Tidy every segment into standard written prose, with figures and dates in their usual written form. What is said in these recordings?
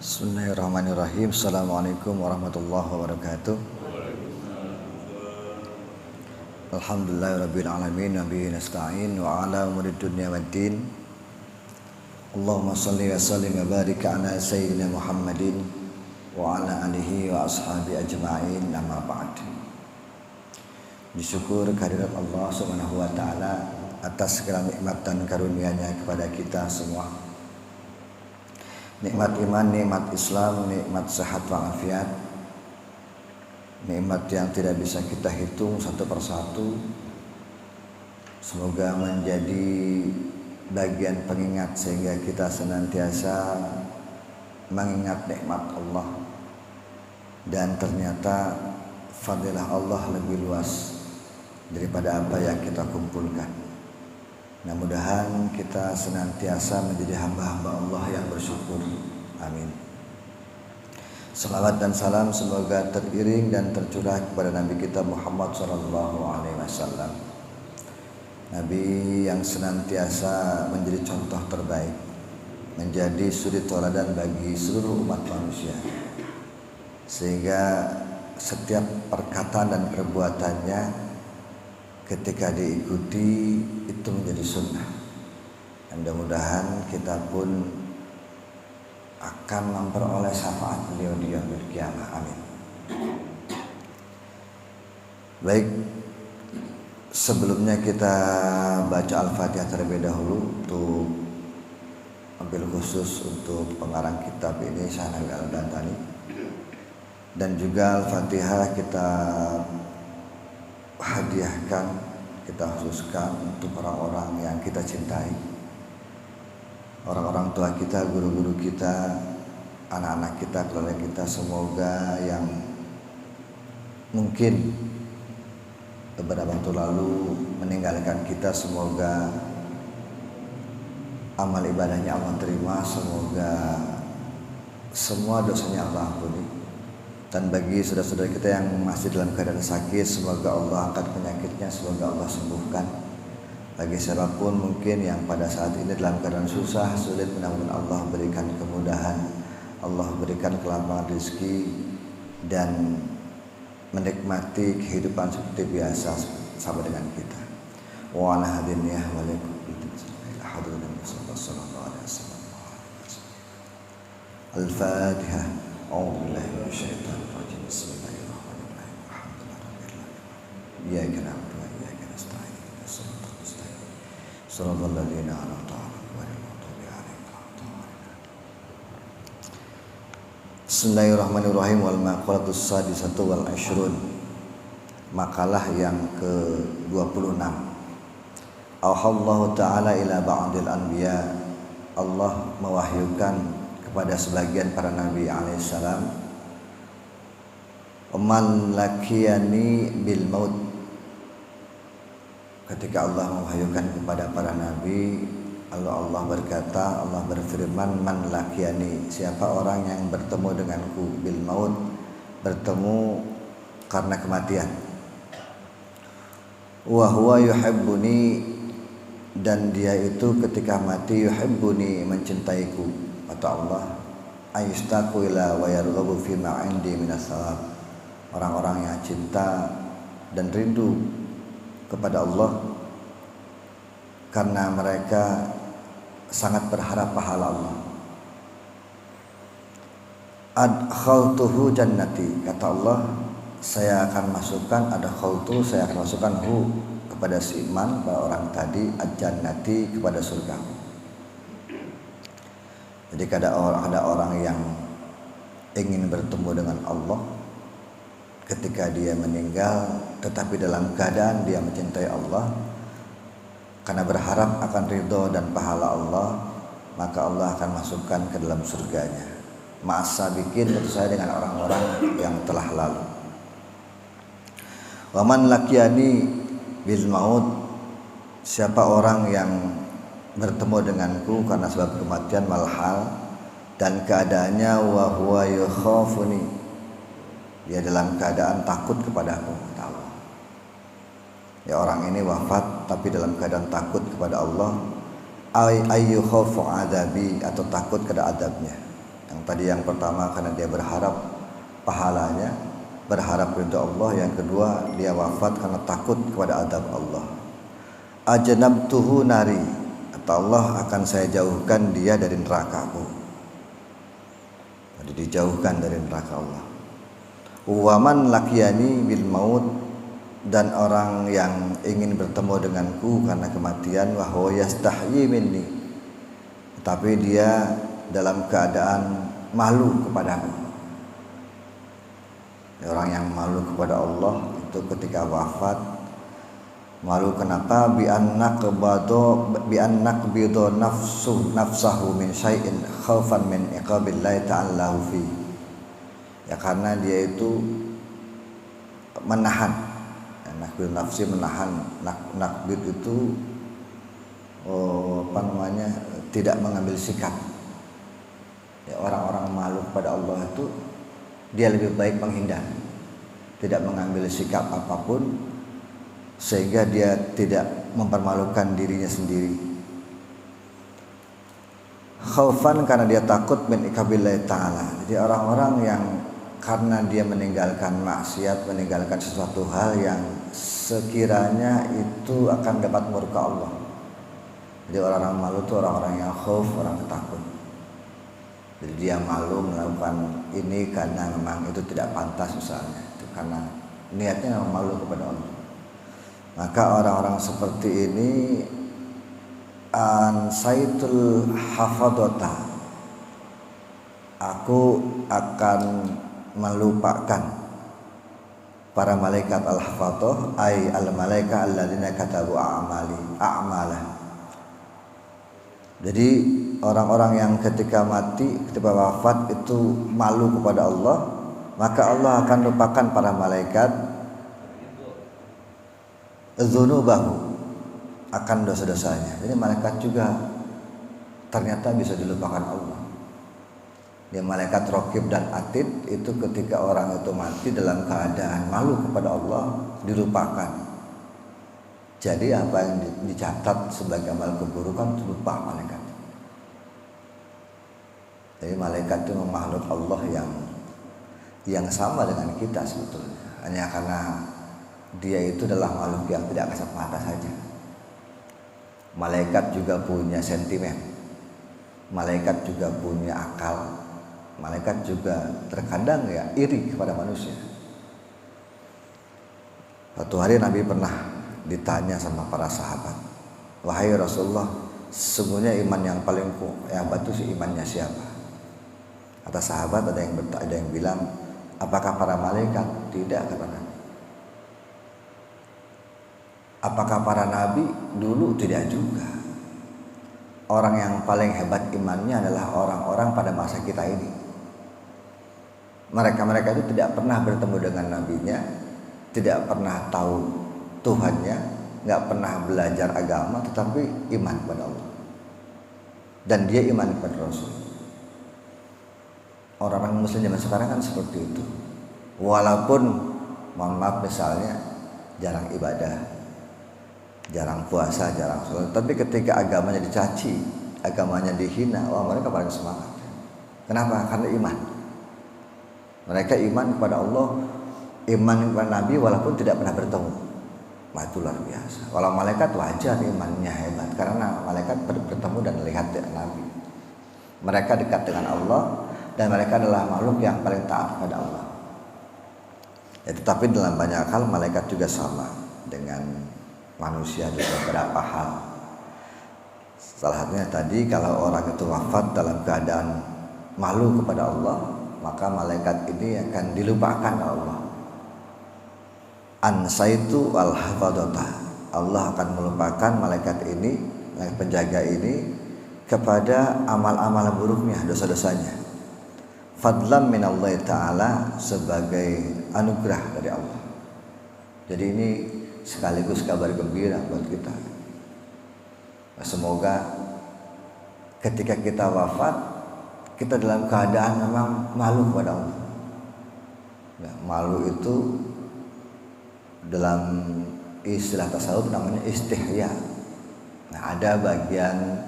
Bismillahirrahmanirrahim. Assalamualaikum warahmatullahi wabarakatuh. Alhamdulillahirabbil alamin wa bihi nasta'in wa ala umuri dunya waddin. Allahumma shalli wa sallim wa barik ala sayyidina Muhammadin wa ala alihi wa ashabi ajma'in. Amma ba'd. Disyukur kehadirat Allah Subhanahu wa taala atas segala nikmat dan karunia-Nya kepada kita semua. Nikmat iman, nikmat Islam, nikmat sehat walafiat, nikmat yang tidak bisa kita hitung satu persatu. Semoga menjadi bagian pengingat sehingga kita senantiasa mengingat nikmat Allah. Dan ternyata fadilah Allah lebih luas daripada apa yang kita kumpulkan. Mudah-mudahan kita senantiasa menjadi hamba-hamba Allah yang bersyukur. Amin. Salawat dan salam semoga teriring dan tercurah kepada Nabi kita Muhammad SAW. Nabi yang senantiasa menjadi contoh terbaik, menjadi suri tauladan bagi seluruh umat manusia. Sehingga setiap perkataan dan perbuatannya ketika diikuti itu menjadi sunnah. Mudah-mudahan kita pun akan memperoleh syafaat beliau di yaumil qiyamah. Amin. Baik, sebelumnya kita baca Al-Fatihah terlebih dahulu untuk ambil khusus untuk pengarang kitab ini Syahnawi Al-Bantani. Dan juga Al-Fatihah kita hadiahkan, kita khususkan untuk orang-orang yang kita cintai, orang-orang tua kita, guru-guru kita, anak-anak kita, keluarga kita. Semoga yang mungkin beberapa waktu lalu meninggalkan kita, semoga amal ibadahnya Allah terima, semoga semua dosanya Allah ampuni. Dan bagi saudara-saudara kita yang masih dalam keadaan sakit, semoga Allah angkat penyakitnya, semoga Allah sembuhkan. Bagi siapapun mungkin yang pada saat ini dalam keadaan susah, sulit, mudah-mudahan Allah berikan kemudahan, Allah berikan kelapangan rezeki dan menikmati kehidupan seperti biasa sama dengan kita. Wa ala hadiniyah wa alaikum Al-Fatihah. A'udzubillahi minasyaitonir rajim. Bismillahirrahmanirrahim. Alhamdulillahirabbil alamin. Iyyaka na'budu wa iyyaka nasta'in. Ihdinas siratal mustaqim. Shiratal ladzina an'amta 'alaihim ghairil maghdubi 'alaihim waladdallin. Bismillahirrahmanirrahim. Wal maqalatus sadisatu wal 'ashrun. Makalah yang ke-26. Auhallahu ta'ala ila ba'dil anbiya. Allah mewahyukan pada sebagian para nabi alaihissalam, man lakiyani bil maut. Ketika Allah mewahyukan kepada para nabi, Allah berkata, Allah berfirman, man lakiyani, siapa orang yang bertemu denganku, bil maut, bertemu karena kematian, wa huwa yuhibbuni, dan dia itu ketika mati yuhibbuni, mencintaiku. Kata Allah, ayistaqu ila wa yarghabu fi ma 'indi minas thawab. Orang-orang yang cinta dan rindu kepada Allah karena mereka sangat berharap pahala Allah. Adkhaltuhu jannati, kata Allah, saya akan masukkan, saya akan masukkan hu, kepada si iman, pada orang tadi, ad-jannati, kepada surga. Jadi ada orang yang ingin bertemu dengan Allah ketika dia meninggal, tetapi dalam keadaan dia mencintai Allah, karena berharap akan ridho dan pahala Allah, maka Allah akan masukkan ke dalam surganya. Ma'as-sabiqin, tentu saja dengan orang-orang yang telah lalu. Wa man laqiyani bil maut, siapa orang yang bertemu denganku karena sebab kematian, malhal, dan keadaannya wa huwa yakhafuni, dia dalam keadaan takut kepadaku. Ya, orang ini wafat tapi dalam keadaan takut kepada Allah, ayyu khafu adabi, atau takut kepada adabnya. Yang tadi yang pertama karena dia berharap pahalanya, berharap ridha Allah. Yang kedua dia wafat karena takut kepada azab Allah. Ajnabtuhu nari, kata Allah akan saya jauhkan dia dari nerakaku. Jadi dijauhkan dari neraka Allah. Waman lakiyani bil maut, dan orang yang ingin bertemu denganku karena kematian, wa huwa yastahyi minni, tapi dia dalam keadaan malu kepadaku. Orang yang malu kepada Allah itu ketika wafat malu. Kenapa? Bi annaqbidu nafsahu min syai'in khaufan min iqabillahi ta'ala fi. Ya karena dia itu menahan, nakbid nafsi, menahan. Nakbid itu tidak mengambil sikap. Ya, orang-orang malu pada Allah itu dia lebih baik menghindar, tidak mengambil sikap apapun, sehingga dia tidak mempermalukan dirinya sendiri. Khaufan karena dia takut min ikabillahi ta'ala. Jadi orang-orang yang karena dia meninggalkan maksiat, meninggalkan sesuatu hal yang sekiranya itu akan dapat murka Allah. Jadi orang-orang malu itu orang-orang yang khauf, orang takut. Jadi dia malu melakukan ini karena memang itu tidak pantas misalnya, itu karena niatnya memang malu kepada Allah. Maka orang-orang seperti ini ansaitul hafadota, aku akan melupakan para malaikat al-hafadhah, ay al-malaika alladzina katabu a'malah. Jadi orang-orang yang ketika mati, ketika wafat itu malu kepada Allah, maka Allah akan lupakan para malaikat dzunubahu, akan dosa-dosanya. Jadi malaikat juga ternyata bisa dilupakan Allah. Ya, malaikat Raqib dan Atid itu ketika orang itu mati dalam keadaan malu kepada Allah dilupakan. Jadi apa yang dicatat sebagai amal keburukan itu lupa malaikat. Jadi malaikat itu makhluk Allah yang sama dengan kita sebetulnya. Hanya karena dia itu adalah makhluk yang tidak kasat mata saja. Malaikat juga punya sentimen. Malaikat juga punya akal. Malaikat juga terkadang ya iri kepada manusia. Suatu hari Nabi pernah ditanya sama para sahabat, wahai Rasulullah, sesungguhnya iman yang paling hebat itu imannya siapa? Kata sahabat, ada yang bilang, apakah para malaikat? Tidak, kata Nabi. Apakah para nabi? Dulu tidak juga. Orang yang paling hebat imannya adalah orang-orang pada masa kita ini. Mereka itu tidak pernah bertemu dengan nabinya, tidak pernah tahu Tuhannya, nggak pernah belajar agama, tetapi iman kepada Allah. Dan dia iman kepada Rasul. Orang-orang muslim zaman sekarang kan seperti itu. Walaupun mohon maaf misalnya jarang ibadah, jarang puasa, jarang sholat, tapi ketika agamanya dicaci, agamanya dihina, wah mereka paling semangat. Kenapa? Karena iman. Mereka iman kepada Allah, iman kepada Nabi walaupun tidak pernah bertemu. Wah, itu luar biasa. Kalau malaikat wajar imannya hebat karena malaikat bertemu dan melihat Nabi. Mereka dekat dengan Allah dan mereka adalah makhluk yang paling taat kepada Allah. Ya, tetapi dalam banyak hal malaikat juga sama dengan manusia di beberapa hal. Salah satunya tadi, kalau orang itu wafat dalam keadaan malu kepada Allah, maka malaikat ini akan dilupakan Allah. Ansaitu al-hafadhata, Allah akan melupakan malaikat ini, penjaga ini, kepada amal-amal buruknya, dosa-dosanya. Fadlan minallahi ta'ala, sebagai anugerah dari Allah. Jadi ini sekaligus kabar gembira buat kita. Semoga ketika kita wafat, kita dalam keadaan memang malu kepada Allah. Nah, malu itu dalam istilah tasawuf namanya istihya. Nah, ada bagian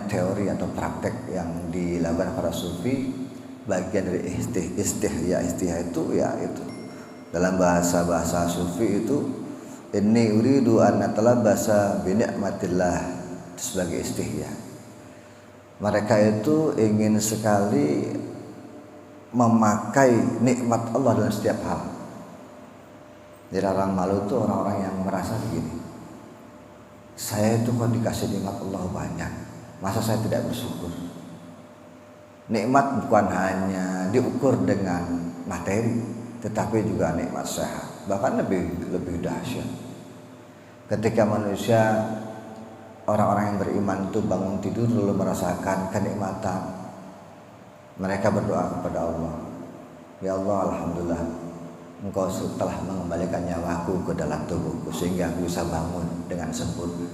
teori atau praktek yang dilakukan para sufi. Bagian dari istihya itu ya itu dalam bahasa sufi itu inni uridu an natalabasa bi ni'matillah, itu sebagai istihya. Mereka itu ingin sekali memakai nikmat Allah dalam setiap hal. Jadi orang malu itu orang-orang yang merasa begini, saya itu kok dikasih nikmat Allah banyak, masa saya tidak bersyukur? Nikmat bukan hanya diukur dengan materi, tetapi juga nikmat sehat, bahkan lebih dahsyat. Ketika manusia, orang-orang yang beriman itu bangun tidur lalu merasakan kenikmatan, mereka berdoa kepada Allah, ya Allah, alhamdulillah Engkau telah mengembalikan nyawaku ke dalam tubuhku sehingga aku bisa bangun dengan sempurna.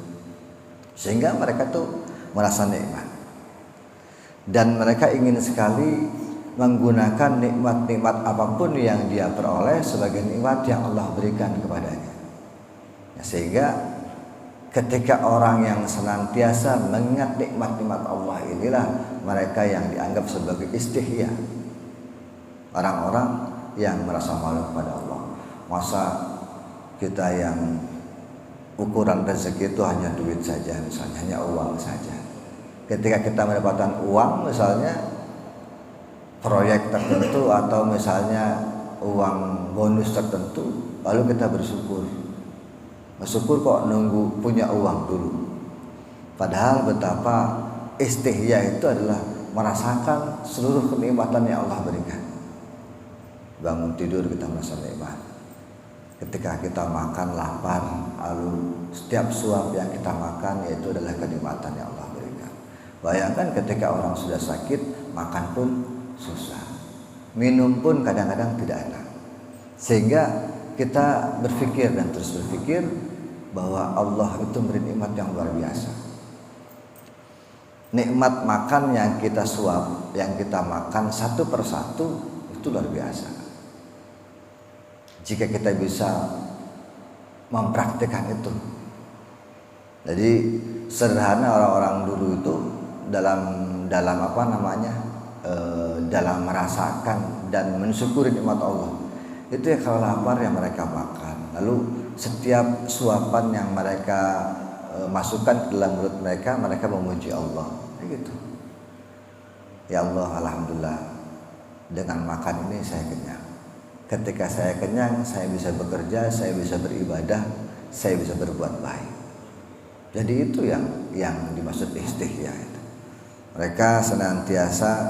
Sehingga mereka tuh merasa nikmat. Dan mereka ingin sekali menggunakan nikmat-nikmat apapun yang dia peroleh sebagai nikmat yang Allah berikan kepadanya. Sehingga ketika orang yang senantiasa mengingat nikmat-nikmat Allah inilah mereka yang dianggap sebagai istihya, orang-orang yang merasa malu kepada Allah. Masa kita yang ukuran rezeki itu hanya duit saja, misalnya hanya uang saja. Ketika kita mendapatkan uang, misalnya proyek tertentu atau misalnya uang bonus tertentu, lalu kita bersyukur kok nunggu punya uang dulu. Padahal betapa istihya itu adalah merasakan seluruh kenikmatan yang Allah berikan. Bangun tidur kita merasa nikmat. Ketika kita makan lapar, lalu setiap suap yang kita makan yaitu adalah kenikmatan yang Allah berikan. Bayangkan ketika orang sudah sakit, makan pun susah, minum pun kadang-kadang tidak enak. Sehingga kita berpikir dan terus berpikir bahwa Allah itu memberi nikmat yang luar biasa. Nikmat makan yang kita suap, yang kita makan satu persatu itu luar biasa. Jika kita bisa mempraktikkan itu. Jadi sederhana orang-orang dulu itu dalam merasakan dan mensyukuri nikmat Allah. Itu ya kalau lapar yang mereka makan. Lalu setiap suapan yang mereka masukkan ke dalam mulut mereka memuji Allah. Gitu. Ya Allah, alhamdulillah dengan makan ini saya kenyang. Ketika saya kenyang, saya bisa bekerja, saya bisa beribadah, saya bisa berbuat baik. Jadi itu yang dimaksud istihya itu. Mereka senantiasa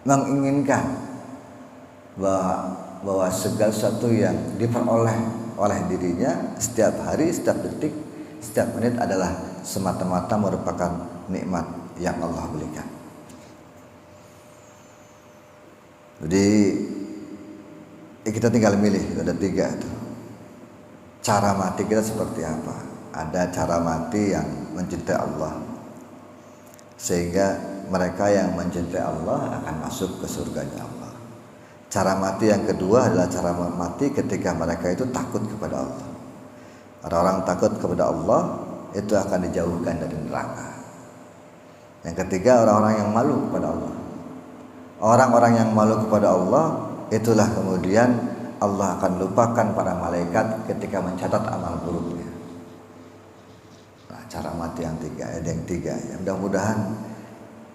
menginginkan bahwa segala sesuatu yang diperoleh oleh dirinya setiap hari, setiap detik, setiap menit adalah semata-mata merupakan nikmat yang Allah berikan. Jadi kita tinggal milih, ada 3 itu. Cara mati kita seperti apa? Ada cara mati yang mencintai Allah, sehingga mereka yang mencintai Allah akan masuk ke surganya Allah. Cara mati yang kedua adalah cara mati ketika mereka itu takut kepada Allah. Orang-orang takut kepada Allah itu akan dijauhkan dari neraka. Yang ketiga, orang-orang yang malu kepada Allah. Orang-orang yang malu kepada Allah, itulah kemudian Allah akan lupakan para malaikat ketika mencatat amal buruknya. Nah, cara mati yang 3, yang 3 ya. Mudah-mudahan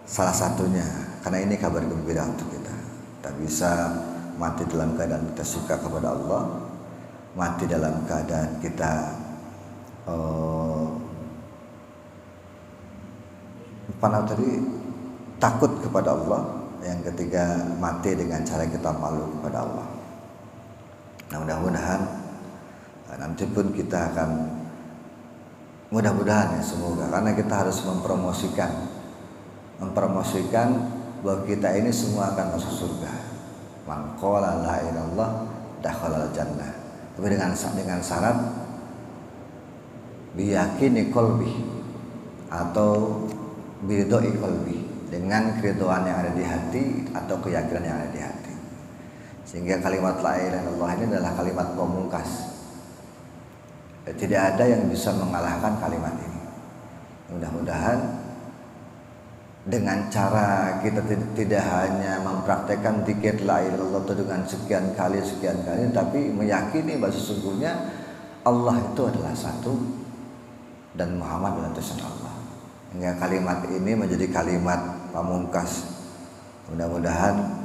salah satunya, karena ini kabar gembira untuk kita. Kita bisa mati dalam keadaan kita suka kepada Allah, mati dalam keadaan kita takut kepada Allah. Yang ketiga, mati dengan cara kita malu kepada Allah. Nah, mudah-mudahan nanti pun kita akan, mudah-mudahan ya, semoga, karena kita harus mempromosikan bahwa kita ini semua akan masuk surga. Man qala la ilaha illallah dakhalal jannah. Tapi dengan syarat biyaqini qalbi atau biridoi qalbi, dengan keridhaan yang ada di hati atau keyakinan yang ada di hati. Sehingga kalimat la ilaha illallah ini adalah kalimat pamungkas. Tidak ada yang bisa mengalahkan kalimat ini. Mudah-mudahan dengan cara kita tidak hanya mempraktekkan zikir la ilaha illallah itu dengan sekian kali, tapi meyakini bahwa sesungguhnya Allah itu adalah satu dan Muhammad adalah utusan Allah. Hingga kalimat ini menjadi kalimat pamungkas. Mudah-mudahan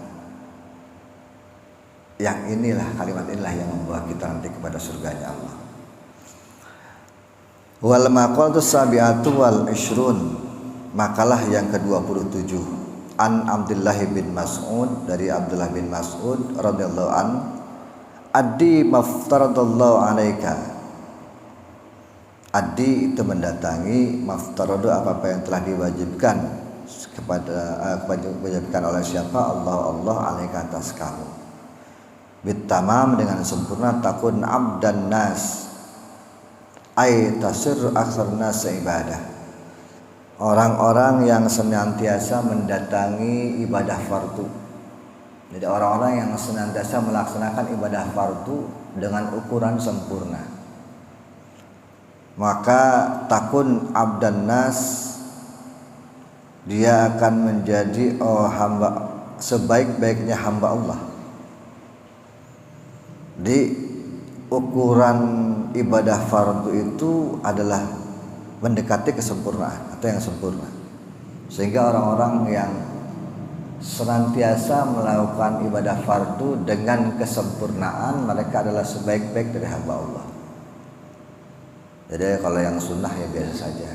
kalimat inilah yang membawa kita nanti kepada surganya Allah. Wal maqalatu sabi'atu wal ishrun, makalah yang ke-27, an Abdullah bin Mas'ud, dari Abdullah bin Mas'ud radhiyallahu an, addi maftaradallahu alaika. Addi itu mendatangi, maftaradu apa yang telah diwajibkan diwajibkan oleh siapa? Allah alaika, atas kamu. Bitamam, dengan sempurna, takun abdan nas, ay tasir aksar nas ibadah. Orang-orang yang senantiasa mendatangi ibadah fardu. Jadi orang-orang yang senantiasa melaksanakan ibadah fardu dengan ukuran sempurna, maka takun abdan nas, dia akan menjadi hamba, sebaik-baiknya hamba Allah. Di ukuran ibadah fardu itu adalah mendekati kesempurnaan atau yang sempurna, sehingga orang-orang yang senantiasa melakukan ibadah fardu dengan kesempurnaan, mereka adalah sebaik-baik dari hamba Allah. Jadi kalau yang sunnah ya biasa saja,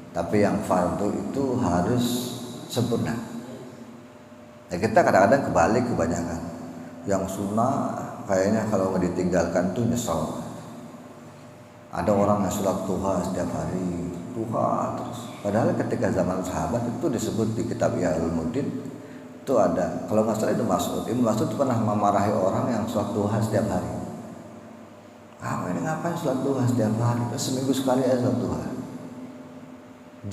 tapi yang fardu itu harus sempurna. Ya, kita kadang-kadang kebalik, kebanyakan yang sunnah kayaknya kalau nggak ditinggalkan tuh nyesel. Ada orang yang sholat duha setiap hari, duha terus. Padahal ketika zaman sahabat itu disebut di kitab Ihya Ulumuddin, itu ada, kalau nggak salah itu Ibnu Mas'ud itu pernah memarahi orang yang sholat duha setiap hari. Ini ngapain sholat duha setiap hari? Seminggu sekali aja sholat duha.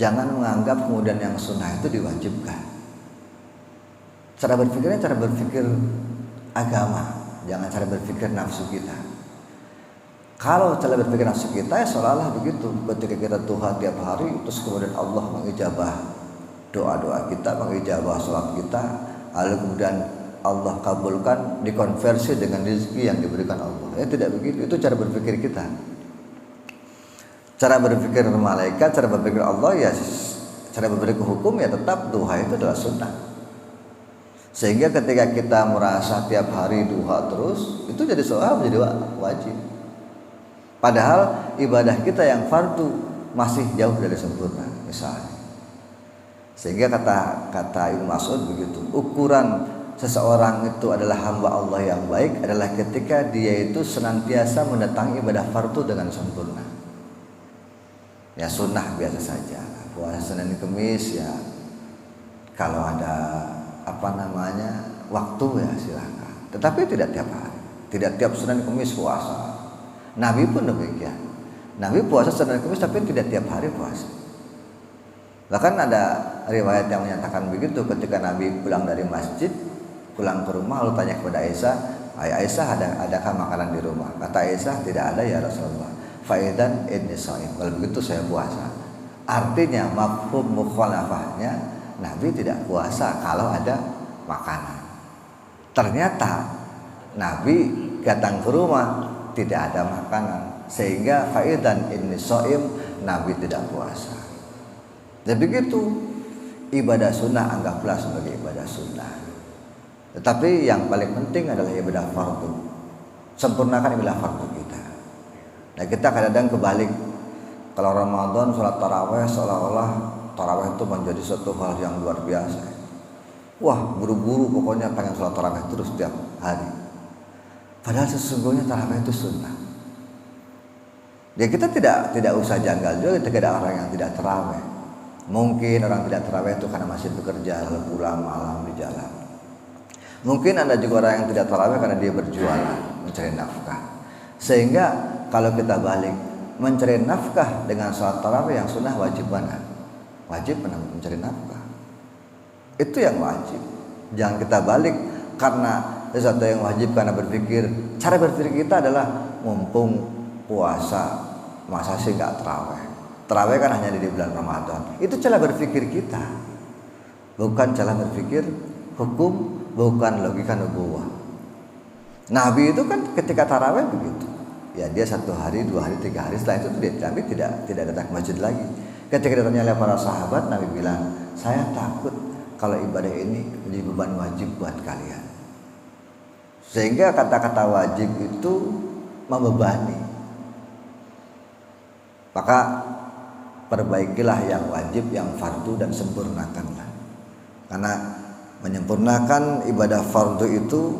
Jangan menganggap kemudian yang sunnah itu diwajibkan. Cara berpikirnya cara berpikir agama, jangan cara berpikir nafsu kita. Kalau cara berpikir nafsu kita ya seolah-olah begitu. Ketika kita duha tiap hari, terus kemudian Allah mengijabah doa-doa kita, mengijabah sholat kita, lalu kemudian Allah kabulkan, dikonversi dengan rezeki yang diberikan Allah. Ya tidak begitu, itu cara berpikir kita. Cara berpikir malaikat, cara berpikir Allah ya, cara berpikir hukum ya tetap duha itu adalah sunnah. Sehingga ketika kita merasa tiap hari duha terus, itu jadi seolah menjadi wajib. Padahal ibadah kita yang fardu masih jauh dari sempurna, misalnya. Sehingga kata Ibnu Mas'ud begitu, ukuran seseorang itu adalah hamba Allah yang baik adalah ketika dia itu senantiasa mendatangi ibadah fardu dengan sempurna. Ya sunnah biasa saja, puasa Senin Kemis ya, kalau ada waktu ya silakan. Tetapi tidak tiap hari, tidak tiap Senin Kemis puasa. Nabi pun demikian. Nabi puasa Senin Kemis tapi tidak tiap hari puasa. Bahkan ada riwayat yang menyatakan begitu, ketika Nabi pulang dari masjid, pulang ke rumah, lalu tanya kepada Aisyah, Aisyah adakah makanan di rumah? Kata Aisyah, tidak ada ya Rasulullah. Faidan inni shaim. Kalau begitu saya puasa. Artinya mafhum mukhalafahnya, Nabi tidak puasa kalau ada makanan. Ternyata Nabi datang ke rumah tidak ada makanan, sehingga faidan inni shaim, Nabi tidak puasa. Dan begitu ibadah sunnah anggaplah sebagai ibadah sunnah. Tetapi yang paling penting adalah ibadah fardu. Sempurnakan ibadah fardu kita. Nah kita kadang-kadang kebalik. Kalau Ramadan sholat taraweh seolah-olah taraweh itu menjadi suatu hal yang luar biasa. Wah buru-buru pokoknya pengen sholat taraweh terus setiap hari. Padahal sesungguhnya tarawih itu sunnah. Ya kita tidak usah janggal juga ketika ada orang yang tidak tarawih. Mungkin orang tidak tarawih itu karena masih bekerja lalu pulang malam di jalan. Mungkin ada juga orang yang tidak tarawih karena dia berjualan mencari nafkah. Sehingga kalau kita balik, mencari nafkah dengan sholat tarawih yang sunnah wajib mana? Wajib mencari nafkah. Itu yang wajib. Jangan kita balik karena sesuatu yang wajib karena cara berpikir kita adalah mumpung puasa masa sih nggak terawih, Tarawih kan hanya di bulan Ramadan. Itu cara berpikir kita, bukan cara berpikir hukum, bukan logika nubuwah. Nabi itu kan ketika tarawih begitu. Ya dia 1 hari, 2 hari, 3 hari setelah itu Nabi tidak datang ke masjid lagi. Ketika ditanya oleh para sahabat, Nabi bilang, saya takut kalau ibadah ini menjadi beban wajib buat kalian. Sehingga kata-kata wajib itu membebani. Maka perbaikilah yang wajib, yang fardu, dan sempurnakanlah. Karena menyempurnakan ibadah fardu itu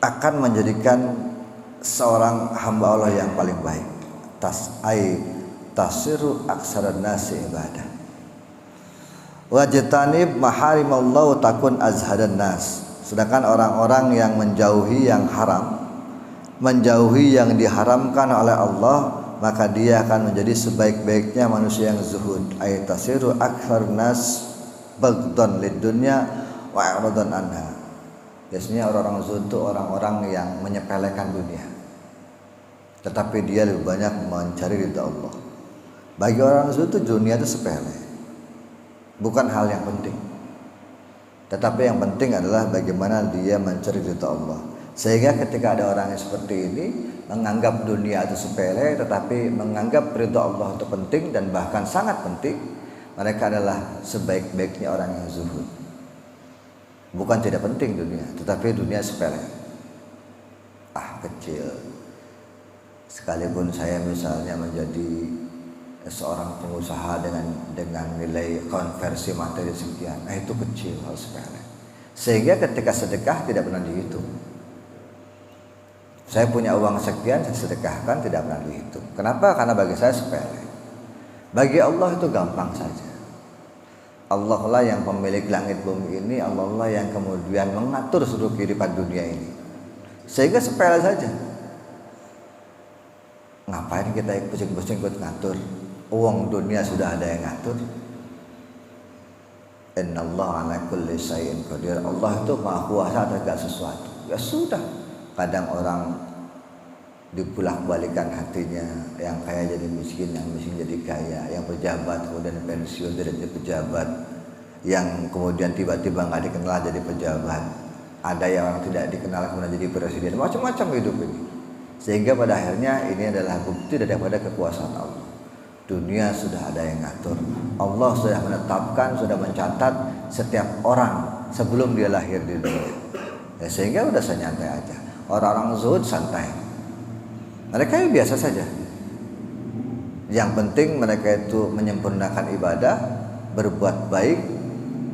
akan menjadikan seorang hamba Allah yang paling baik. Tasiru aksaran nasi ibadah. Wajtanib maharimallahu takun azhadan nas. Sedangkan orang-orang yang menjauhi yang haram, menjauhi yang diharamkan oleh Allah, maka dia akan menjadi sebaik-baiknya manusia yang zuhud. Tasiru aksaran nas baghdon lid dunya wa i'radan anha. Biasanya orang-orang zuhud itu orang-orang yang menyepelekan dunia, tetapi dia lebih banyak mencari ridha Allah. Bagi orang zuhud itu dunia itu sepele, bukan hal yang penting. Tetapi yang penting adalah bagaimana dia mencari ridha Allah. Sehingga ketika ada orang yang seperti ini menganggap dunia itu sepele, tetapi menganggap ridha Allah itu penting dan bahkan sangat penting, mereka adalah sebaik-baiknya orang yang zuhud. Bukan tidak penting dunia, tetapi dunia sepele. Kecil. Sekalipun saya misalnya menjadi seorang pengusaha dengan nilai konversi materi sekian, itu kecil, hal sepele. Sehingga ketika sedekah tidak pernah dihitung. Saya punya uang sekian, saya sedekahkan, tidak pernah dihitung. Kenapa? Karena bagi saya sepele. Bagi Allah itu gampang saja. Allah lah yang pemilik langit bumi ini, Allah lah yang kemudian mengatur seluruh kehidupan dunia ini. Sehingga sepele saja. Ngapain kita pusing-pusing ikut ngatur? Uang dunia sudah ada yang ngatur. Innallaha ala kulli syai'in qadir. Allah itu Maha Kuasa atas segala sesuatu. Ya sudah. Kadang orang dibulak-balikan hatinya, yang kaya jadi miskin, yang miskin jadi kaya, yang pejabat kemudian pensiun jadi pejabat, yang kemudian tiba-tiba nggak dikenal jadi pejabat, ada yang tidak dikenal kemudian jadi presiden, macam-macam hidup ini. Sehingga pada akhirnya ini adalah bukti daripada kekuasaan Allah. Dunia sudah ada yang ngatur. Allah sudah menetapkan, sudah mencatat setiap orang sebelum dia lahir di dunia. Ya, sehingga udah santai aja. Orang-orang zuhud santai. Mereka itu biasa saja. Yang penting mereka itu menyempurnakan ibadah, berbuat baik,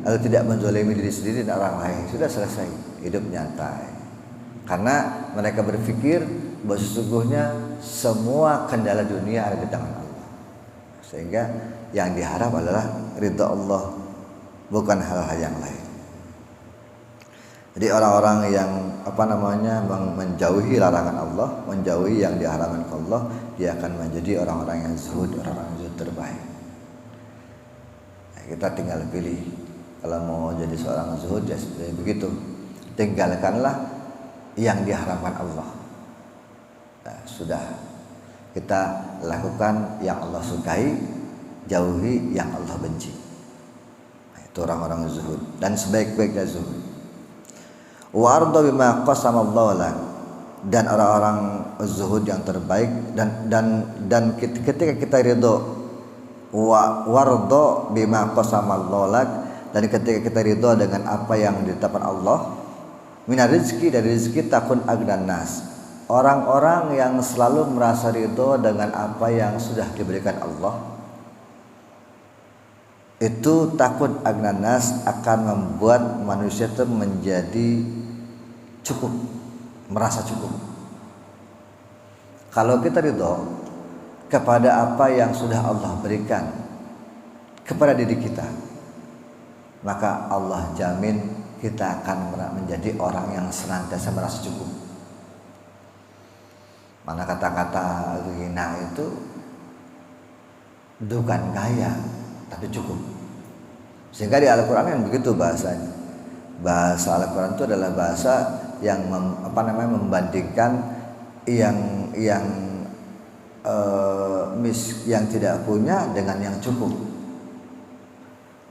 lalu tidak menzalimi diri sendiri dan orang lain. Sudah selesai, hidup nyantai. Karena mereka berpikir bahwa sesungguhnya semua kendala dunia ada di tangan Allah. Sehingga yang diharap adalah ridha Allah, bukan hal-hal yang lain. Jadi orang-orang yang menjauhi larangan Allah, menjauhi yang diharamkan Allah, dia akan menjadi orang-orang yang zuhud, orang-orang yang zuhud terbaik. Nah, kita tinggal pilih. Kalau mau jadi seorang zuhud ya begitu. Tinggalkanlah yang diharamkan Allah. Nah, sudah. Kita lakukan yang Allah sukai, jauhi yang Allah benci. Nah, itu orang-orang zuhud dan sebaik-baiknya zuhud. Wa arda bima qasamallahu lak, dan orang-orang zuhud yang terbaik dan ketika kita ridho warda bima qasamallahu lak, dan ketika kita ridho dengan apa yang ditetapkan Allah minar rizki, dari rezeki, takun agnan nas, orang-orang yang selalu merasa ridho dengan apa yang sudah diberikan Allah, itu takun agnan nas akan membuat manusia itu menjadi cukup, merasa cukup. Kalau kita ridho kepada apa yang sudah Allah berikan kepada diri kita, maka Allah jamin kita akan menjadi orang yang senantiasa merasa cukup. Mana kata-kata ghina itu bukan kaya tapi cukup. Sehingga di Al-Quran kan begitu bahasanya. Bahasa Al-Quran itu adalah bahasa yang membandingkan yang yang tidak punya dengan yang cukup.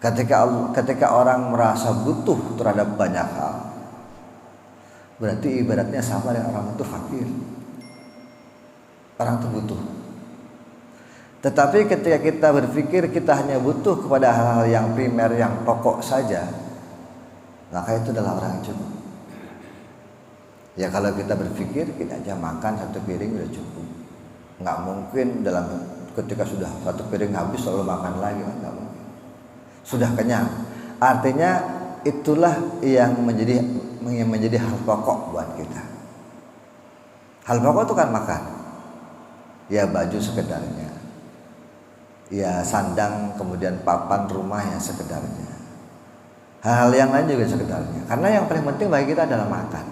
Ketika orang merasa butuh terhadap banyak hal, berarti ibaratnya sama dengan orang itu fakir. Orang itu butuh. Tetapi ketika kita berpikir kita hanya butuh kepada hal-hal yang primer, yang pokok saja, maka itu adalah orang yang cukup. Ya kalau kita berpikir kita aja makan satu piring udah cukup. Nggak mungkin ketika sudah satu piring habis selalu makan lagi, nggak mungkin. Sudah kenyang. Artinya itulah yang menjadi hal pokok buat kita. Hal pokok itu kan makan. Ya baju sekedarnya. Ya sandang, kemudian papan rumah yang sekedarnya. Hal yang lain juga sekedarnya. Karena yang paling penting bagi kita adalah makan.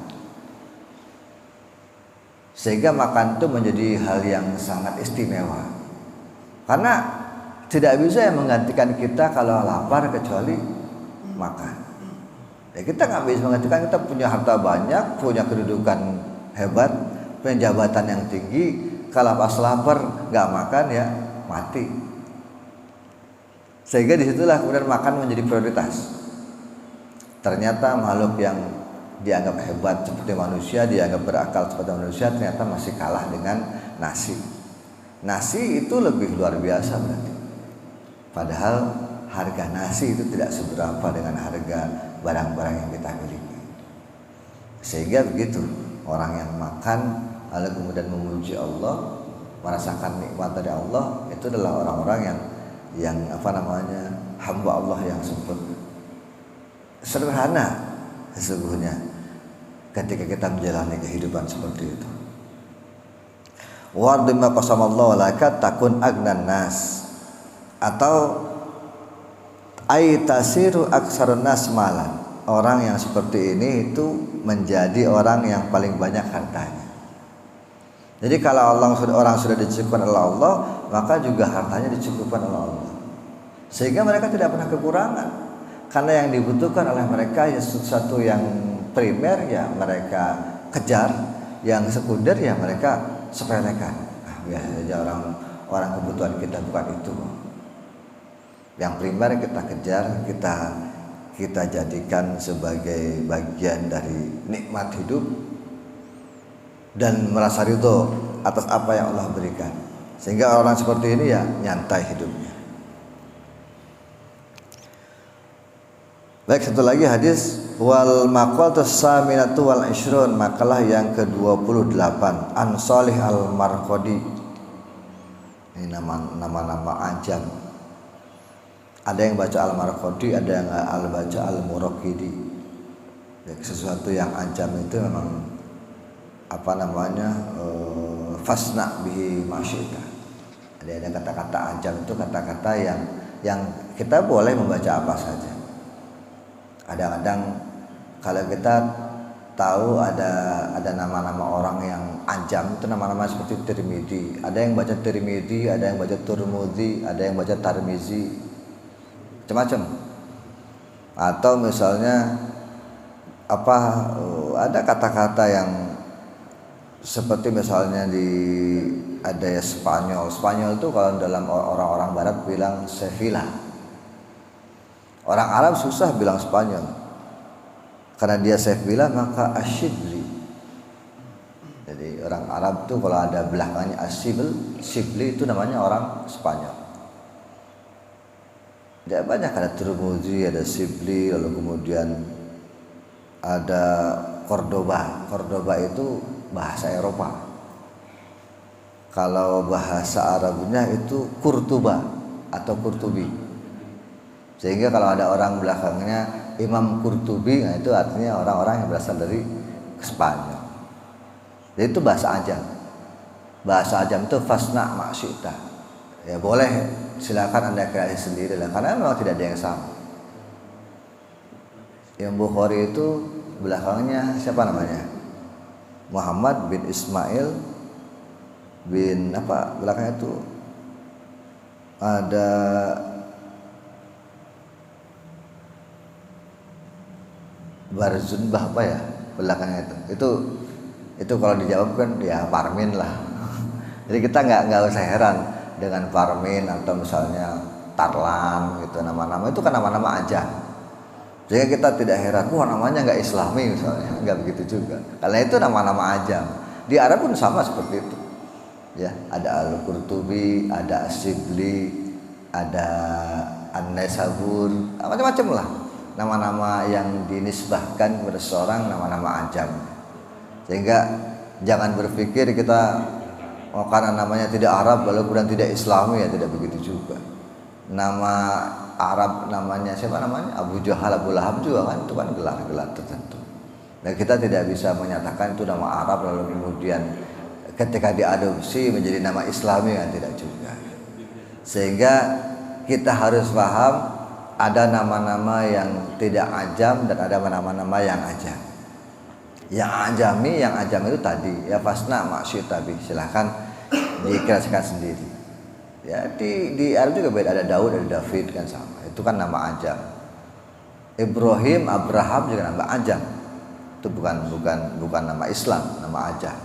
Sehingga makan itu menjadi hal yang sangat istimewa. Karena tidak bisa yang menggantikan kita kalau lapar kecuali makan. Ya kita nggak bisa menggantikan, kita punya harta banyak, punya kedudukan hebat, punya jabatan yang tinggi. Kalau pas lapar nggak makan ya mati. Sehingga disitulah kemudian makan menjadi prioritas. Ternyata makhluk yang dianggap hebat seperti manusia, dianggap berakal seperti manusia, ternyata masih kalah dengan nasi. Nasi itu lebih luar biasa berarti. Padahal harga nasi itu tidak seberapa dengan harga barang-barang yang kita miliki. Sehingga begitu, orang yang makan lalu kemudian memuji Allah, merasakan nikmat dari Allah, itu adalah orang-orang yang hamba Allah yang sederhana sesungguhnya ketika kita menjalani kehidupan seperti itu. Wa bima qasamallahu laka takun agnan nas, atau aitasiru aksarun nas malan. Orang yang seperti ini itu menjadi orang yang paling banyak hartanya. Jadi kalau orang sudah dicukupkan oleh Allah, maka juga hartanya dicukupkan oleh Allah. Sehingga mereka tidak pernah kekurangan. Karena yang dibutuhkan oleh mereka ya sesuatu yang primer ya mereka kejar, yang sekunder ya mereka sepelekan. Biasa saja orang kebutuhan kita bukan itu. Yang primer kita kejar, kita jadikan sebagai bagian dari nikmat hidup dan merasa ridho atas apa yang Allah berikan. Sehingga orang seperti ini ya nyantai hidupnya. Baik, satu lagi hadis wal maqalatus saminatu wal ishrun, makalah yang ke-28 an Salih al-Marqadi. Ini nama-nama ajam. Ada yang baca al-Marqadi, ada yang baca al-Muraqidi. Ya, sesuatu yang ajam itu memang fasna bihi masyita. Ada kata-kata ajam itu kata-kata yang kita boleh membaca apa saja. Kadang-kadang kalau kita tahu ada nama-nama orang yang ajam itu nama-nama seperti Tirmidzi. Ada yang baca Tirmidzi, ada yang baca Turmudi, ada yang baca Tarmizi, macam-macam. Atau misalnya ada kata-kata yang seperti misalnya ada ya Spanyol itu kalau dalam orang-orang Barat bilang Sevilla. Orang Arab susah bilang Spanyol karena dia Sevilla maka Ashibli. Jadi orang Arab tuh kalau ada belakangnya Shibli itu namanya orang Spanyol. Tidak banyak, ada Turmudi, ada Shibli, lalu kemudian ada Cordoba. Cordoba itu bahasa Eropa. Kalau bahasa Arabnya itu Kurtuba atau Kurtubi. Sehingga kalau ada orang belakangnya Imam Qurtubi, nah itu artinya orang-orang yang berasal dari Spanyol. Jadi itu bahasa ajam. Bahasa ajam itu fasna maksita. Ya boleh, silakan Anda kreasi sendiri lah, karena memang tidak ada yang sama. Yang Bukhari itu belakangnya siapa namanya? Muhammad bin Ismail bin belakangnya itu ada Barzunbah belakangnya itu kalau dijawab kan ya Parmin lah. Jadi kita nggak usah heran dengan Parmin atau misalnya Tarlan gitu, nama-nama itu kan nama-nama aja. Sehingga kita tidak heran, wah namanya nggak Islami misalnya, nggak begitu juga. Karena itu nama-nama aja. Di Arab pun sama seperti itu. Ya, ada Al-Qurtubi, ada As-Sibli, ada An-Naisabur, macam-macam lah. Nama-nama yang dinisbahkan kepada seorang nama-nama ajam. Sehingga jangan berpikir kita karena namanya tidak Arab lalu kemudian tidak Islami, ya tidak begitu juga. Nama Arab namanya siapa namanya? Abu Jahal, Abu Lahab juga kan, itu kan gelar-gelar tertentu. Dan kita tidak bisa menyatakan itu nama Arab lalu kemudian ketika diadopsi menjadi nama Islami, kan tidak juga. Sehingga kita harus paham ada nama-nama yang tidak ajam dan ada nama-nama yang ajam. Yang ajam itu tadi ya fasna maksud tabi, silahkan dikreasikan sendiri. Ya di Arab juga beda, ada Daud, ada David kan sama. Itu kan nama ajam. Ibrahim, Abraham juga nama ajam. Itu bukan nama Islam, nama ajam.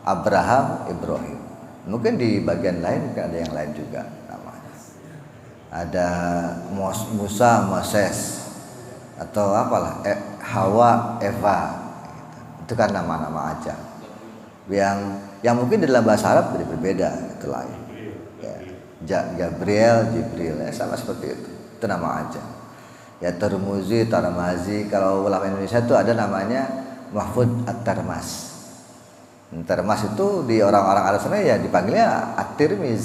Abraham, Ibrahim. Mungkin di bagian lain mungkin ada yang lain juga namanya. Ada Musa, Moses, atau apalah Hawa, Eva. Itu kan nama-nama ajam. Yang mungkin dalam bahasa Arab berbeda, itu lain. Gabriel, Jibril, ya sama seperti itu nama aja. Ya Termuzi, Tarmazi. Kalau ulama Indonesia itu ada namanya Mahfud At-Tarmas. Tarmas itu di orang-orang Arab sana ya dipanggilnya At-Tirmiz.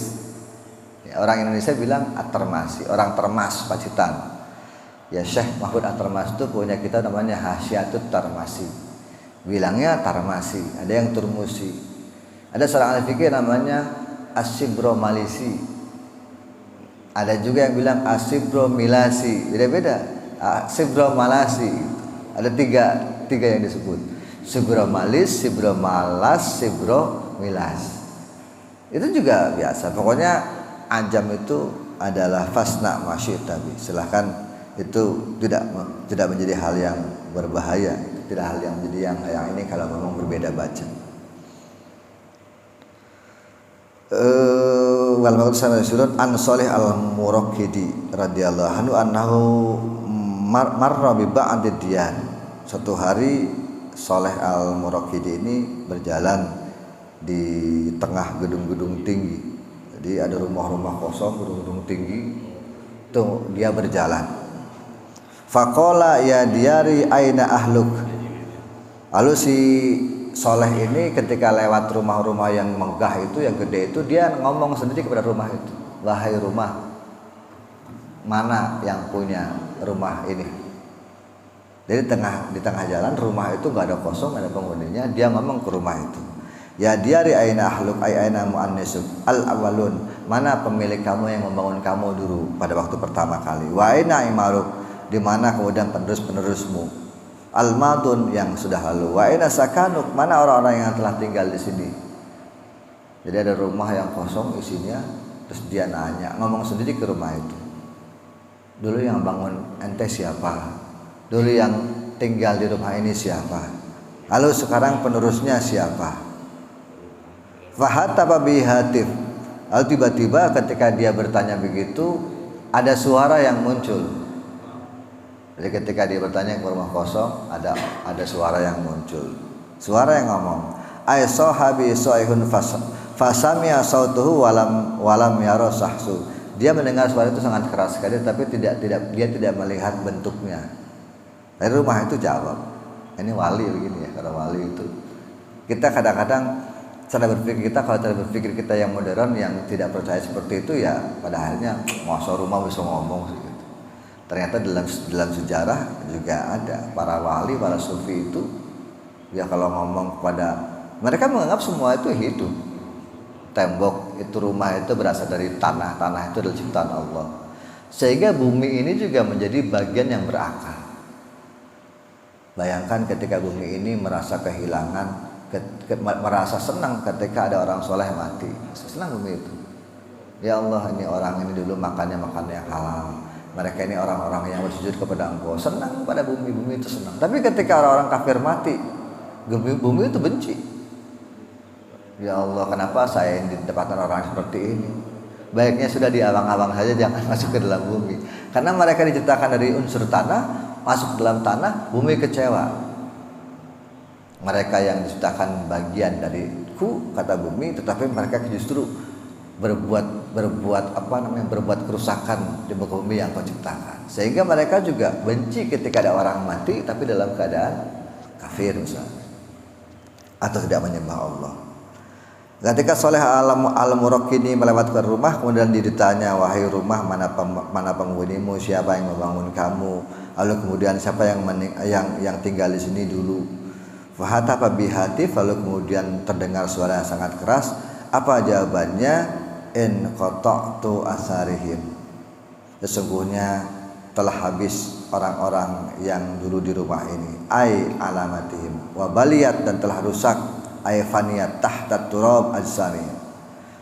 Ya, orang Indonesia bilang At-Tarmasi, orang Termas, Pacitan. Ya Syekh Mahfud At-Tarmas itu punya kita namanya Hasyatut Tarmasi. Bilangnya Tarmasi, ada yang Turmusi. Ada seorang ahli fikih namanya As-Sibro Malisi. Ada juga yang bilang Asibro Milasi, beda-beda. Asibro Malasi, ada tiga yang disebut. Sibro Malis, Sibro Malas, Sibro Milas. Itu juga biasa. Pokoknya ajam itu adalah fasna masyid tabi. Silahkan, itu tidak menjadi hal yang berbahaya. Tidak hal yang menjadi yang ini kalau memang berbeda baca. Wal maqul sama surut an Salih al-Muraqqidi radhiyallahu anhu annahu marra bi ba'd diyan. Suatu hari Salih al-Muraqqidi ini berjalan di tengah gedung-gedung tinggi. Jadi ada rumah-rumah kosong, gedung-gedung tinggi. Itu dia berjalan. Faqala ya diyari aina ahluk. Lalu si Soleh ini ketika lewat rumah-rumah yang megah itu, yang gede itu, dia ngomong sendiri kepada rumah itu, wahai rumah, mana yang punya rumah ini? Jadi di tengah jalan rumah itu nggak ada kosong, ada penghuninya. Dia ngomong ke rumah itu, ya diari aina ahluk aina muannisuk al awalun, mana pemilik kamu yang membangun kamu dulu pada waktu pertama kali? Wa aina imaruk, di mana kemudian penerus-penerusmu? Al-madun, yang sudah lalu. Wa ina sakanuk, mana orang-orang yang telah tinggal di sini? Jadi ada rumah yang kosong isinya, terus dia nanya, ngomong sendiri ke rumah itu. Dulu yang bangun ente siapa? Dulu yang tinggal di rumah ini siapa? Lalu sekarang penerusnya siapa? Fahataba bihatif. Lalu tiba-tiba ketika dia bertanya begitu, ada suara yang muncul. Jadi ketika dia bertanya ke rumah kosong, ada suara yang muncul. Suara yang ngomong, "Ai sahabi saihun fasami'a sautuhu walam yara sahsu." Dia mendengar suara itu sangat keras sekali, tapi dia tidak melihat bentuknya. Dari rumah itu jawab, ini wali begini ya. Kalau wali itu, kita kadang-kadang cara berpikir kita yang modern, yang tidak percaya seperti itu ya, pada akhirnya masa rumah bisa ngomong gitu. Ternyata dalam sejarah juga ada para wali, para sufi itu ya kalau ngomong kepada mereka menganggap semua itu hidup. Tembok itu, rumah itu berasal dari tanah itu adalah ciptaan Allah. Sehingga bumi ini juga menjadi bagian yang berakal. Bayangkan ketika bumi ini merasa kehilangan, merasa senang ketika ada orang soleh mati. Senang bumi itu. Ya Allah, ini orang ini dulu makannya yang halal. Mereka ini orang-orang yang bersujud kepada Engkau, senang pada bumi itu senang. Tapi ketika orang-orang kafir mati, bumi itu benci. Ya Allah, kenapa saya ini ditempatkan orang seperti ini? Baiknya sudah di awang-awang saja, jangan masuk ke dalam bumi. Karena mereka diciptakan dari unsur tanah, masuk ke dalam tanah, bumi kecewa. Mereka yang diciptakan bagian dari kata bumi, tetapi mereka justru berbuat kerusakan di muka bumi yang kau ciptakan. Sehingga mereka juga benci ketika ada orang mati, tapi dalam keadaan kafir misalnya, atau tidak menyembah Allah. Ketika Soleh al-Murakkini melewatkan rumah, kemudian ditanya, wahai rumah, mana penghunimu, siapa yang membangun kamu, lalu kemudian siapa yang tinggal di sini dulu. Fahatapa bihatif, lalu kemudian terdengar suara yang sangat keras. Apa jawabannya? In qata'tu asarihim, sesungguhnya telah habis orang-orang yang dulu di rumah ini, ai alamatihim, wa baliyat, dan telah rusak, ayfaniyat tahta turab ajsami.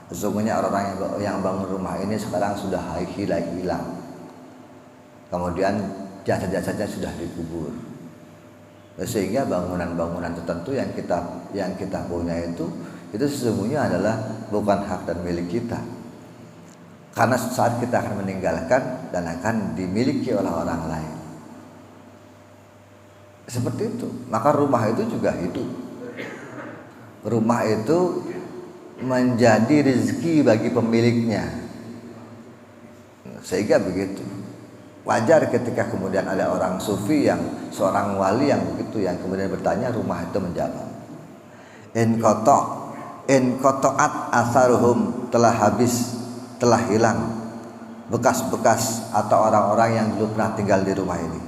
Sesungguhnya orang-orang yang bangun rumah ini sekarang sudah hilang. Kemudian jasad-jasadnya sudah dikubur. Sehingga bangunan-bangunan tertentu yang kita punya itu sesungguhnya adalah bukan hak dan milik kita. Karena saat kita akan meninggalkan dan akan dimiliki oleh orang lain. Seperti itu. Maka rumah itu juga hidup. Rumah itu menjadi rezeki bagi pemiliknya. Sehingga begitu. Wajar ketika kemudian ada orang sufi seorang wali yang begitu, yang kemudian bertanya, rumah itu menjawab, in qata'at atharuhum, telah habis, telah hilang bekas-bekas atau orang-orang yang dulu pernah tinggal di rumah ini.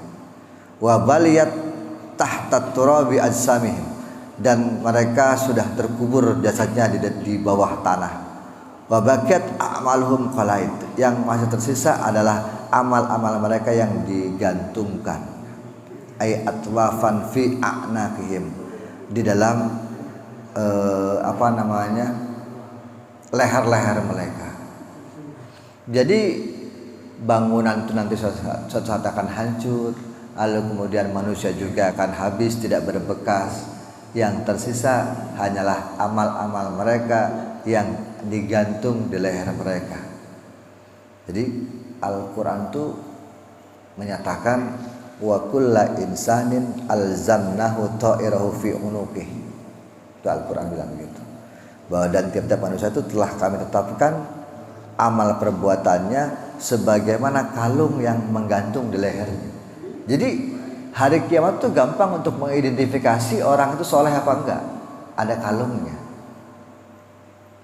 Wa baliyat tahta turabi ajsamihim, dan mereka sudah terkubur jasadnya di bawah tanah. Wa baqiyat a'maluhum qalait, yang masih tersisa adalah amal-amal mereka yang digantungkan, ay atwafan fi a'naqihim, di dalam leher-leher mereka. Jadi bangunan itu nanti suatu saat akan hancur, lalu kemudian manusia juga akan habis, tidak berbekas. Yang tersisa hanyalah amal-amal mereka yang digantung di leher mereka. Jadi Al-Quran itu menyatakan, wa kulla insanin alzamnahu ta'irahu fi unuqih. Itu Al-Quran bilang begitu. Bahwa dan tiap-tiap manusia itu telah kami tetapkan amal perbuatannya sebagaimana kalung yang menggantung di lehernya. Jadi hari kiamat itu gampang untuk mengidentifikasi orang itu soleh apa enggak. Ada kalungnya.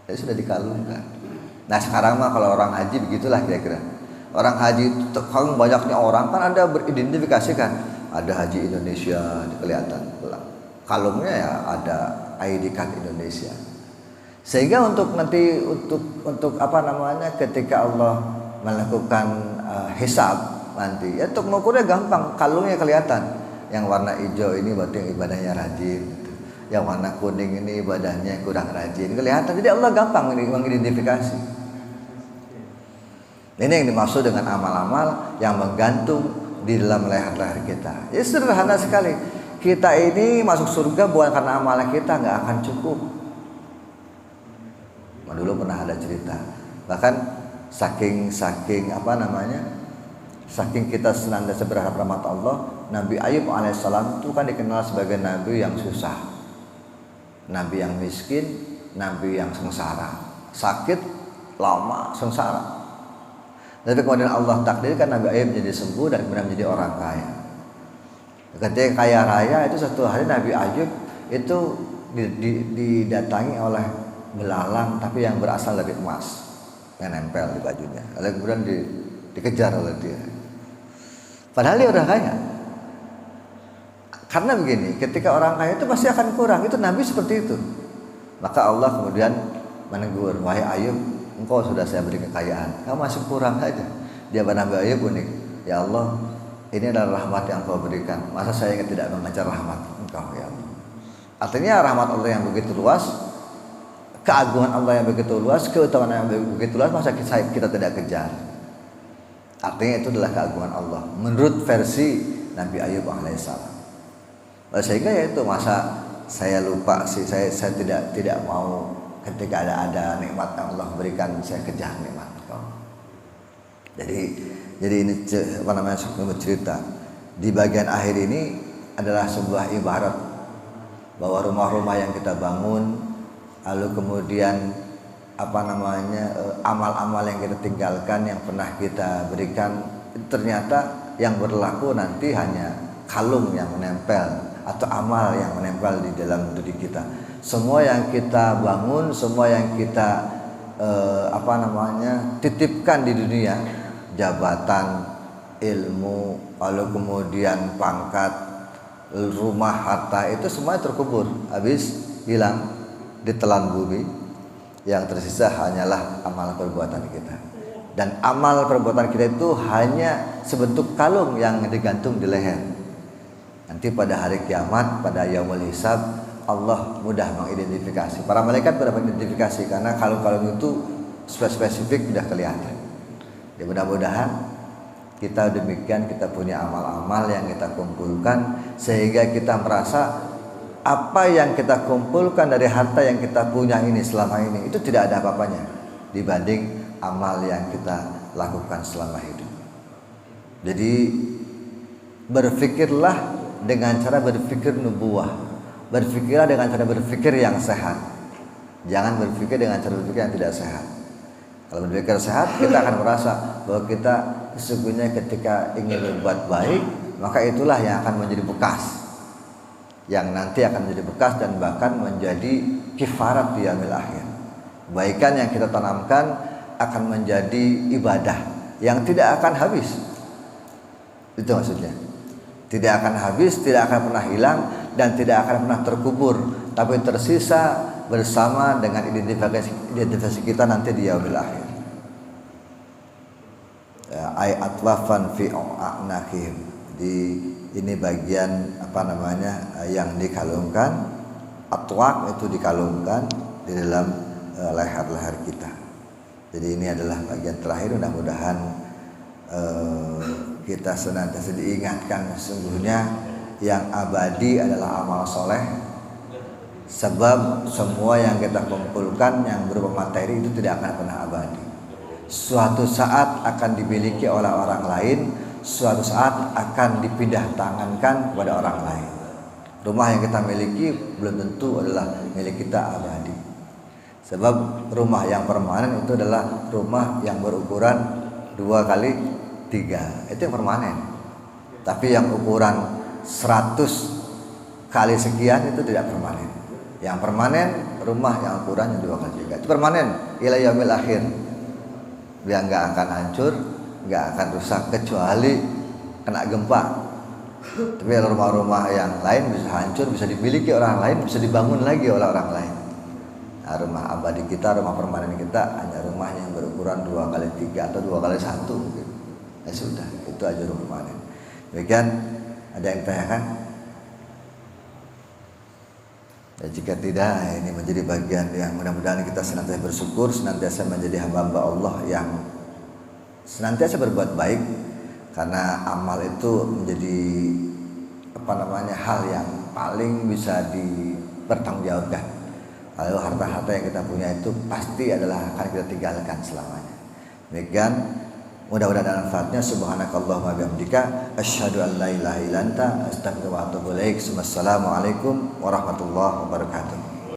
Jadi sudah dikalungkan. Nah sekarang mah kalau orang haji begitulah kira-kira. Orang haji itu kalau banyaknya orang kan ada beridentifikasi kan. Ada haji Indonesia kelihatan. Kalungnya ya ada ID card Indonesia. Sehingga untuk nanti untuk ketika Allah melakukan hisab nanti, ya untuk mengukurnya gampang, kalungnya kelihatan. Yang warna hijau ini berarti yang ibadahnya rajin, gitu. Yang warna kuning ini ibadahnya kurang rajin, kelihatan. Jadi Allah gampang mengidentifikasi. Ini yang dimaksud dengan amal-amal yang menggantung di dalam leher-leher kita. Ya sederhana sekali. Kita ini masuk surga bukan karena amal kita, nggak akan cukup. Dulu pernah ada cerita, bahkan saking kita senantiasa berharap rahmat Allah, Nabi Ayub alaihissalam itu kan dikenal sebagai nabi yang susah, nabi yang miskin, nabi yang sengsara, sakit lama sengsara. Tapi kemudian Allah takdirkan Nabi Ayub menjadi sembuh dan kemudian menjadi orang kaya. Ketika kaya raya itu satu hari Nabi Ayub itu didatangi oleh belalang tapi yang berasal dari emas yang nempel di bajunya. Lalu kemudian dikejar oleh dia. Padahal dia udah kaya. Karena begini, ketika orang kaya itu pasti akan kurang. Itu Nabi seperti itu. Maka Allah kemudian menegur, wahai Ayub, engkau sudah saya beri kekayaan, kamu masih kurang saja. Jawaban Nabi Ayub unik, ya Allah, ini adalah rahmat yang kau berikan. Masa saya tidak mengejar rahmat engkau ya Allah. Artinya rahmat Allah yang begitu luas, keagungan Allah yang begitu luas, keutamaan yang begitu luas, masa kita tidak kejar. Artinya itu adalah keagungan Allah menurut versi Nabi Ayub alaihissalam. Sehingga ya itu, masa saya lupa sih, saya tidak mau ketika ada nikmat yang Allah berikan, saya kejar nikmat kau. Jadi ini apa namanya, cerita di bagian akhir ini adalah sebuah ibarat bahwa rumah-rumah yang kita bangun, lalu kemudian apa namanya, amal-amal yang kita tinggalkan, yang pernah kita berikan, ternyata yang berlaku nanti hanya kalung yang menempel atau amal yang menempel di dalam diri kita. Semua yang kita bangun, semua yang kita apa namanya, titipkan di dunia, jabatan, ilmu, lalu kemudian pangkat, rumah, harta, itu semuanya terkubur, habis, hilang, ditelan bumi. Yang tersisa hanyalah amal perbuatan kita. Dan amal perbuatan kita itu hanya sebentuk kalung yang digantung di leher. Nanti pada hari kiamat, pada yaumul hisab, Allah mudah mengidentifikasi. Para malaikat mudah mengidentifikasi karena kalung-kalung itu spesifik sudah kelihatan. Ya, mudah-mudahan kita demikian, kita punya amal-amal yang kita kumpulkan sehingga kita merasa apa yang kita kumpulkan dari harta yang kita punya ini selama ini itu tidak ada apa-apanya dibanding amal yang kita lakukan selama hidup. Jadi berpikirlah dengan cara berpikir nubuwah, berpikirlah dengan cara berpikir yang sehat, jangan berpikir dengan cara berpikir yang tidak sehat. Kalau berpikir sehat, kita akan merasa bahwa kita sesungguhnya ketika ingin berbuat baik, maka itulah yang akan menjadi bekas, yang nanti akan menjadi bekas dan bahkan menjadi kifarat di yaumil akhir. Kebaikan yang kita tanamkan akan menjadi ibadah yang tidak akan habis. Itu maksudnya. Tidak akan habis, tidak akan pernah hilang, dan tidak akan pernah terkubur, tapi tersisa bersama dengan identifikasi kita nanti di yaumil akhir. Ay atwafan fi a'naqihim. Di ini bagian apa namanya yang dikalungkan, atwaq itu dikalungkan di dalam leher-leher kita. Jadi ini adalah bagian terakhir. Mudah-mudahan kita senantiasa diingatkan sesungguhnya yang abadi adalah amal soleh. Sebab semua yang kita kumpulkan yang berupa materi itu tidak akan pernah abadi. Suatu saat akan dimiliki oleh orang lain, suatu saat akan dipindah tangankan kepada orang lain. Rumah yang kita miliki belum tentu adalah milik kita abadi. Sebab rumah yang permanen itu adalah rumah yang berukuran 2x3, itu yang permanen. Tapi yang ukuran 100 kali sekian itu tidak permanen. Yang permanen rumah yang ukurannya 2x3, itu permanen ila yaumil akhir. Dia nggak akan hancur, nggak akan rusak kecuali kena gempa. Tapi rumah-rumah yang lain bisa hancur, bisa dimiliki orang lain, bisa dibangun lagi oleh orang lain. Nah, rumah abadi kita, rumah permanen kita hanya rumah yang berukuran 2x3 atau 2x1 mungkin. Ya sudah, itu aja rumah permanen. Demikian, ada yang tanyakan? Dan jika tidak, ini menjadi bagian yang mudah-mudahan kita senantiasa bersyukur, senantiasa menjadi hamba-hamba Allah yang senantiasa berbuat baik, karena amal itu menjadi apa namanya, hal yang paling bisa dipertanggungjawabkan. Lalu harta-harta yang kita punya itu pasti adalah akan kita tinggalkan selamanya. Demikian, mudah-mudahan ada manfaatnya. Subhanakallahumma bihamdika asyhadu an la ilaha illa anta astaghfiruka wa atubu ilaik. Wassalamualaikum warahmatullahi wabarakatuh.